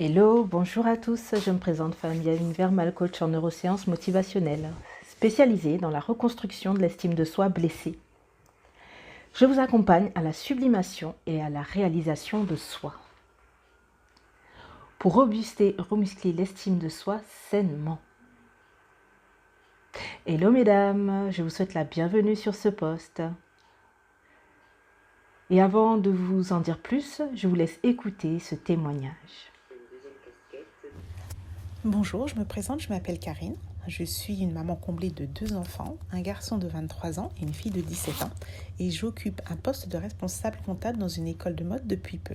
Hello, bonjour à tous, je me présente Fabienne Vermal, coach en neurosciences motivationnelles, spécialisée dans la reconstruction de l'estime de soi blessée. Je vous accompagne à la sublimation et à la réalisation de soi. Pour remuscler l'estime de soi sainement. Hello mesdames, je vous souhaite la bienvenue sur ce post. Et avant de vous en dire plus, je vous laisse écouter ce témoignage. Bonjour, je me présente, je m'appelle Karine. Je suis une maman comblée de 2 enfants, un garçon de 23 ans et une fille de 17 ans. Et j'occupe un poste de responsable comptable dans une école de mode depuis peu.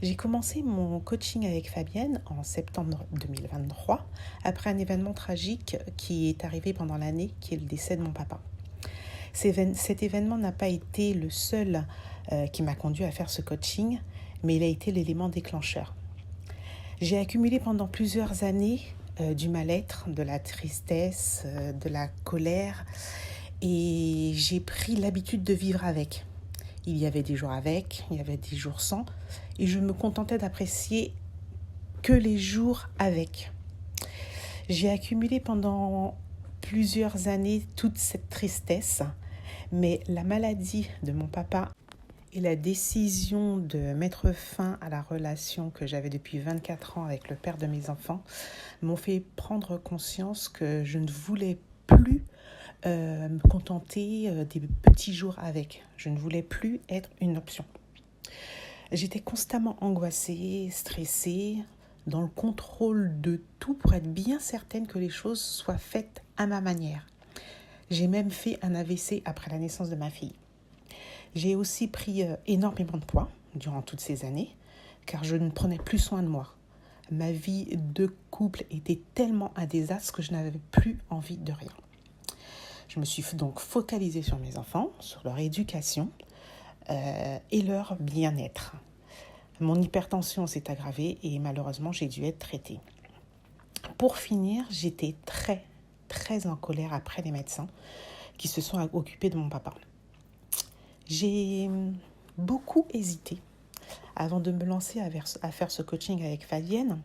J'ai commencé mon coaching avec Fabienne en septembre 2023, après un événement tragique qui est arrivé pendant l'année, qui est le décès de mon papa. Cet événement n'a pas été le seul qui m'a conduit à faire ce coaching, mais il a été l'élément déclencheur. J'ai accumulé pendant plusieurs années du mal-être, de la tristesse, de la colère, et j'ai pris l'habitude de vivre avec. Il y avait des jours avec, il y avait des jours sans, et je me contentais d'apprécier que les jours avec. J'ai accumulé pendant plusieurs années toute cette tristesse, mais la maladie de mon papa et la décision de mettre fin à la relation que j'avais depuis 24 ans avec le père de mes enfants m'ont fait prendre conscience que je ne voulais plus me contenter des petits jours avec. Je ne voulais plus être une option. J'étais constamment angoissée, stressée, dans le contrôle de tout pour être bien certaine que les choses soient faites à ma manière. J'ai même fait un AVC après la naissance de ma fille. J'ai aussi pris énormément de poids durant toutes ces années, car je ne prenais plus soin de moi. Ma vie de couple était tellement un désastre que je n'avais plus envie de rien. Je me suis donc focalisée sur mes enfants, sur leur éducation et leur bien-être. Mon hypertension s'est aggravée et malheureusement, j'ai dû être traitée. Pour finir, j'étais très en colère après les médecins qui se sont occupés de mon papa. J'ai beaucoup hésité avant de me lancer à faire ce coaching avec Fabienne.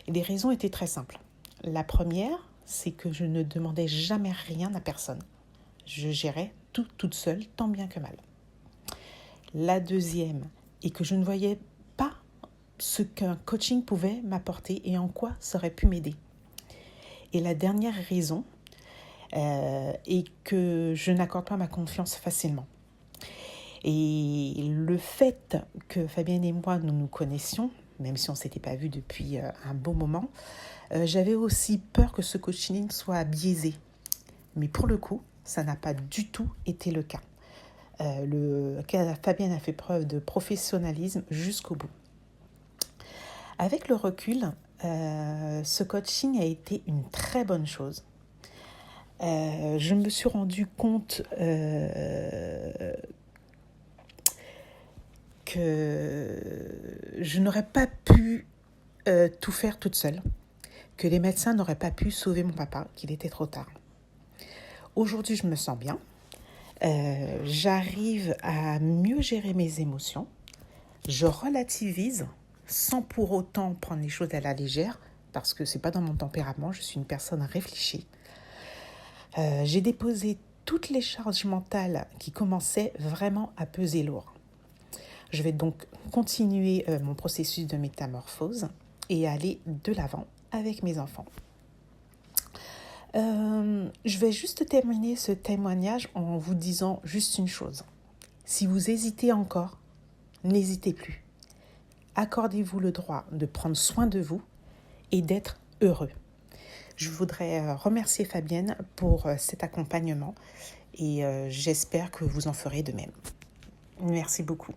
Et les raisons étaient très simples. La première, c'est que je ne demandais jamais rien à personne. Je gérais tout toute seule, tant bien que mal. La deuxième est que je ne voyais pas ce qu'un coaching pouvait m'apporter et en quoi ça aurait pu m'aider. Et la dernière raison est que je n'accorde pas ma confiance facilement. Et le fait que Fabienne et moi, nous nous connaissions, même si on ne s'était pas vus depuis un bon moment, j'avais aussi peur que ce coaching soit biaisé. Mais pour le coup, ça n'a pas du tout été le cas. Fabienne a fait preuve de professionnalisme jusqu'au bout. Avec le recul, ce coaching a été une très bonne chose. Je me suis rendu compte que je n'aurais pas pu tout faire toute seule, que les médecins n'auraient pas pu sauver mon papa, qu'il était trop tard. Aujourd'hui, je me sens bien. J'arrive à mieux gérer mes émotions. Je relativise sans pour autant prendre les choses à la légère, parce que ce n'est pas dans mon tempérament, je suis une personne réfléchie. J'ai déposé toutes les charges mentales qui commençaient vraiment à peser lourd. Je vais donc continuer mon processus de métamorphose et aller de l'avant avec mes enfants. Je vais juste terminer ce témoignage en vous disant juste une chose. Si vous hésitez encore, n'hésitez plus. Accordez-vous le droit de prendre soin de vous et d'être heureux. Je voudrais remercier Fabienne pour cet accompagnement et j'espère que vous en ferez de même. Merci beaucoup.